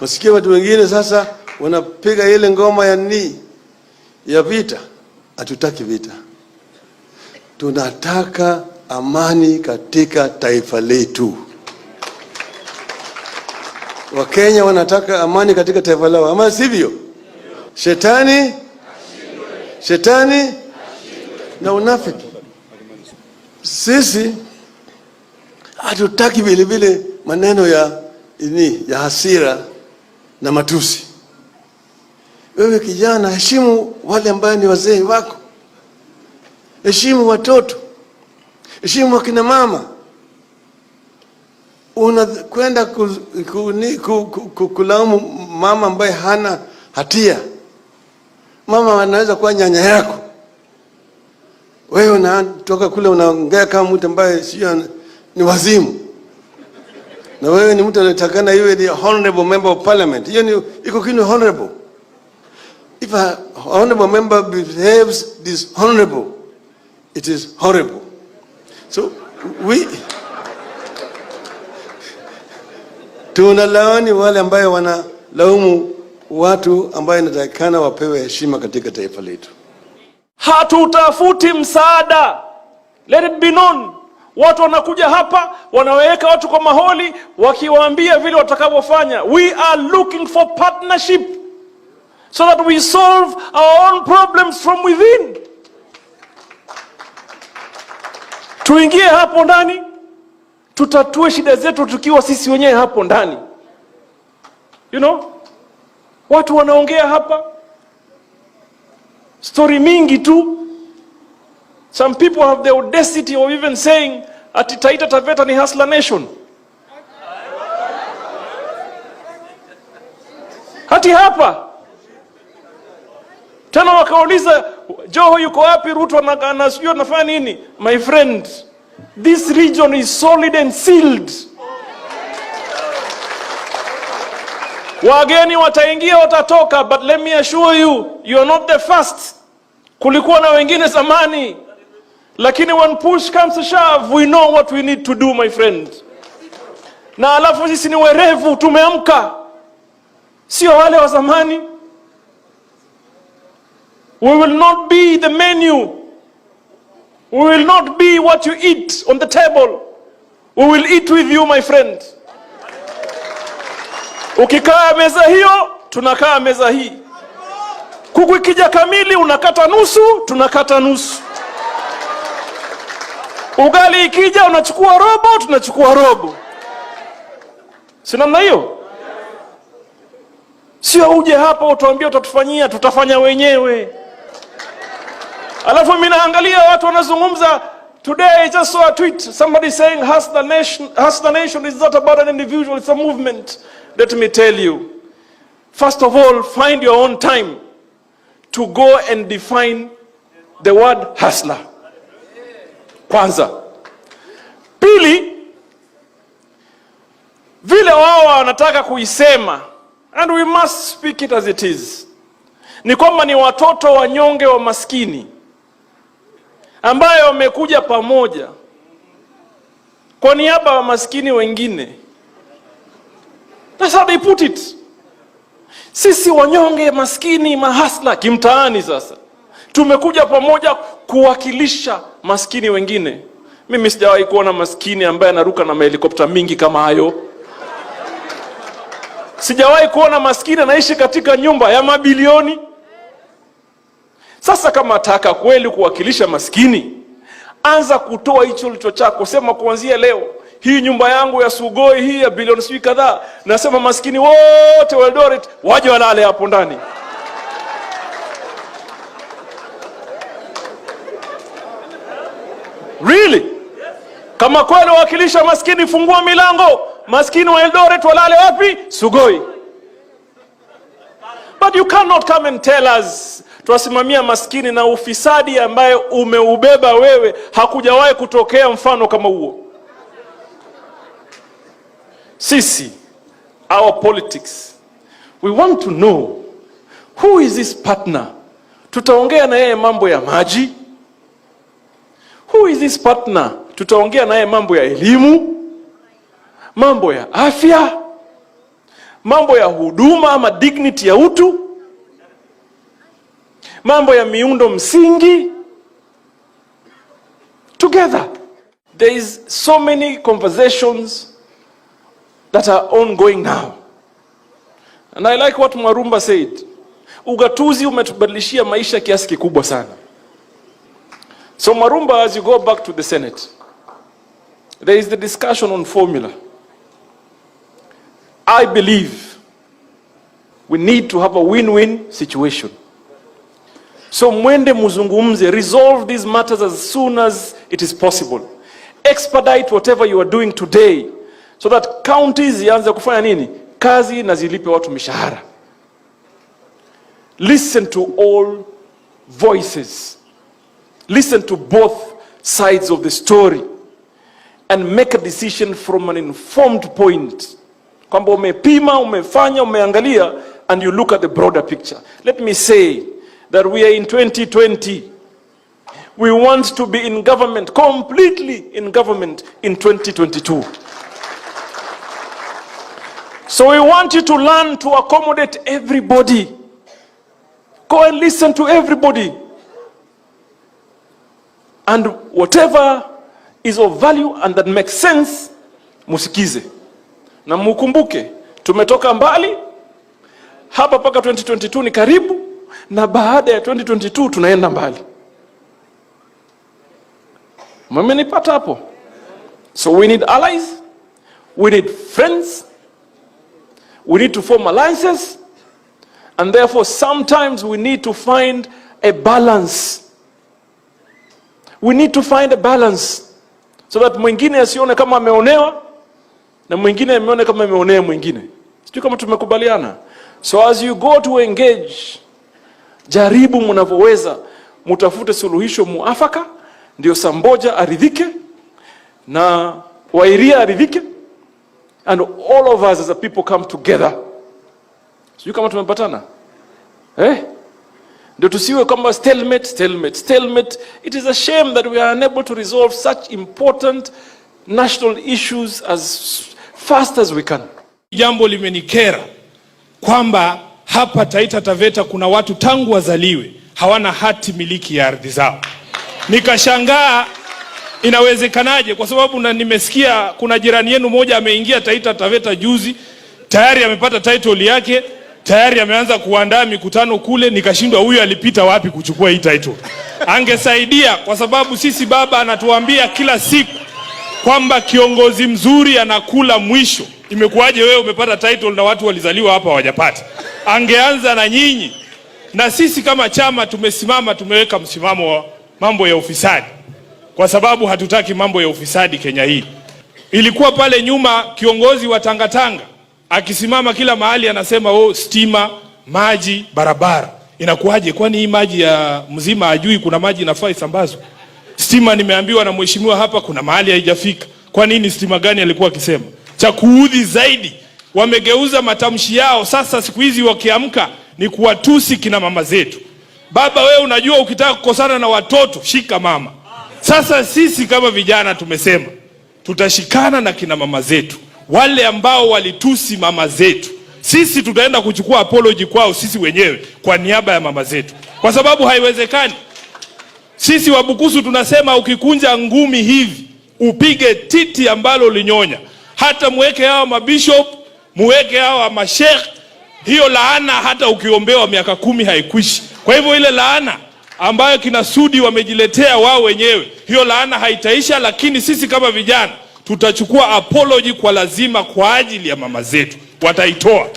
Wasikia watu wengine sasa wanapiga ile ngoma ya vita. Hatutaki vita. Tunataka amani katika taifa letu. Wakenya wanataka amani katika taifa lao. Ama sivyo? Shetani na unafiki. Sisi hatutaki vile maneno ya hasira na matusi. Wewe kijana, heshimu wale ambao ni wazee wako. Heshimu watoto. Heshimu akina mama. Unakwenda kulaumu mama ambaye hana hatia. Mama anaweza kuwa nyanya yako. Wewe unatoka kule unaongea kama mtu ambaye sio ni wazimu. Na wewe ni mtu anatakana iwe ni honorable member of parliament. Hiyo ni iko kinu honorable. If a honorable member behaves dishonorable, it is horrible. So tunalaani wale ambao wanalaumu watu ambao inatakana wapewe heshima katika taifa letu. Hatutafuti msaada. Let it be known. Watu wanakuja hapa, wanaweka watu kwa maholi, wakiwaambia vile watakavyofanya. We are looking for partnership so that we solve our own problems from within. Tuingie hapo ndani, tutatue shida zetu tukiwa sisi wenyewe hapo ndani. You know? Watu wanaongea hapa story mingi tu. Some people have the audacity of even saying ati Taita Taveta ni hustler nation. Hati hapa tena wakauliza Joho yuko wapi, Ruto anasijua anafanya nini? My friend, this region is solid and sealed. Wageni wataingia watatoka, but let me assure you, you are not the first. Kulikuwa na wengine zamani, lakini when push comes to shove, we know what we need to do, my friend. Na alafu sisi ni werevu, tumeamka, sio wale wa zamani. We will not be the menu. We will not be what you eat on the table. We will eat with you, my friend. Ukikaa meza hiyo, tunakaa meza hii. Kuku ikija kamili, unakata nusu, tunakata nusu. Ugali ikija, unachukua robo, tunachukua robo. Si namna hiyo? Sio uje hapa utuambie utatufanyia, tutafanya wenyewe. Alafu mimi naangalia watu wanazungumza. Today I just saw a tweet, somebody saying hustler nation is not about an individual, it's a movement. Let me tell you, first of all, find your own time to go and define the word hustler. Kwanza. Pili, vile wao wanataka kuisema, and we must speak it as it is, ni kwamba ni watoto wanyonge wa maskini ambayo wamekuja pamoja kwa niaba ya maskini wengine. That's how they put it. Sisi wanyonge maskini mahasla kimtaani sasa tumekuja pamoja kuwakilisha maskini wengine. Mimi sijawahi kuona maskini ambaye anaruka na helikopta mingi kama hayo. Sijawahi kuona maskini anaishi katika nyumba ya mabilioni. Sasa kama nataka kweli kuwakilisha maskini, anza kutoa hicho licho chako. Sema kuanzia leo, hii nyumba yangu ya Sugoi hii ya bilioni sijui kadhaa, nasema maskini wote wa Eldoret waje walale hapo ndani. Really? Kama kweli wakilisha maskini, fungua milango. Maskini wa Eldoret walale wapi? Sugoi. But you cannot come and tell us tuwasimamia maskini na ufisadi ambaye umeubeba wewe. Hakujawahi kutokea mfano kama huo. Sisi, our politics, we want to know who is this partner. Tutaongea na yeye mambo ya maji. Who is this partner? Tutaongea na yeye mambo ya elimu, mambo ya afya, mambo ya huduma ama dignity ya utu, mambo ya miundo msingi. Together, there is so many conversations that are ongoing now. And I like what Marumba said. Ugatuzi umetubadilishia maisha kiasi kikubwa sana. So Marumba, as you go back to the Senate, there is the discussion on formula. I believe we need to have a win-win situation. So mwende muzungumze, resolve these matters as soon as it is possible. Expedite whatever you are doing today so that counties zianze kufanya nini? Kazi na zilipe watu mishahara. Listen to all voices. Listen to both sides of the story and make a decision from an informed point. Kwamba umepima, umefanya, umeangalia, and you look at the broader picture. Let me say that we are in 2020. We want to be in government, completely in government in 2022. So we want you to learn to accommodate everybody. Go and listen to everybody. And whatever is of value and that makes sense, musikize. Na mukumbuke, tumetoka mbali, hapa paka 2022 ni karibu, na baada ya 2022 tunaenda mbali. Mmenipata hapo? So we need allies, we need friends, we need to form alliances, and therefore sometimes we need to find a balance. We need to find a balance so that mwingine asione kama ameonewa na mwingine ameone kama ameonea mwingine. Sijui kama tumekubaliana. So as you go to engage, jaribu mnavyoweza mtafute suluhisho muafaka, ndio Samboja aridhike na Wairia aridhike, and all of us as a people come together. Sijui kama tumepatana. Ndio tusiwe kama stalemate. It is a shame that we are unable to resolve such important national issues as fast as we can. Jambo limenikera kwamba hapa Taita Taveta kuna watu tangu wazaliwe hawana hati miliki ya ardhi zao. Nikashangaa inawezekanaje, kwa sababu na nimesikia kuna jirani yenu moja ameingia Taita Taveta juzi, tayari amepata title yake, tayari ameanza kuandaa mikutano kule. Nikashindwa huyu alipita wapi kuchukua hii title. Angesaidia, kwa sababu sisi baba anatuambia kila siku kwamba kiongozi mzuri anakula mwisho. Imekuwaje wewe umepata title na watu walizaliwa hapa hawajapata? Angeanza na nyinyi. Na sisi kama chama tumesimama, tumeweka msimamo wa mambo ya ufisadi, kwa sababu hatutaki mambo ya ufisadi Kenya hii. Ilikuwa pale nyuma kiongozi wa Tangatanga akisimama kila mahali anasema stima, maji, barabara. Inakuwaje? Kwani hii maji ya mzima ajui kuna maji inafaa isambazwe? Stima nimeambiwa na mheshimiwa hapa kuna mahali haijafika. Kwa nini stima gani alikuwa akisema? Cha kuudhi zaidi, wamegeuza matamshi yao sasa siku hizi wakiamka ni kuwatusi kina mama zetu. Baba wewe unajua ukitaka kukosana na watoto shika mama. Sasa sisi kama vijana tumesema tutashikana na kina mama zetu, wale ambao walitusi mama zetu. Sisi tutaenda kuchukua apology kwao sisi wenyewe kwa niaba ya mama zetu, kwa sababu haiwezekani. Sisi Wabukusu tunasema ukikunja ngumi hivi upige titi ambalo ulinyonya. Hata muweke hao mabishop, muweke hao mashekh, hiyo laana hata ukiombewa miaka 10 haikwishi. Kwa hivyo ile laana ambayo kina Sudi wamejiletea wao wenyewe, hiyo laana haitaisha. Lakini sisi kama vijana tutachukua apology kwa lazima kwa ajili ya mama zetu, wataitoa.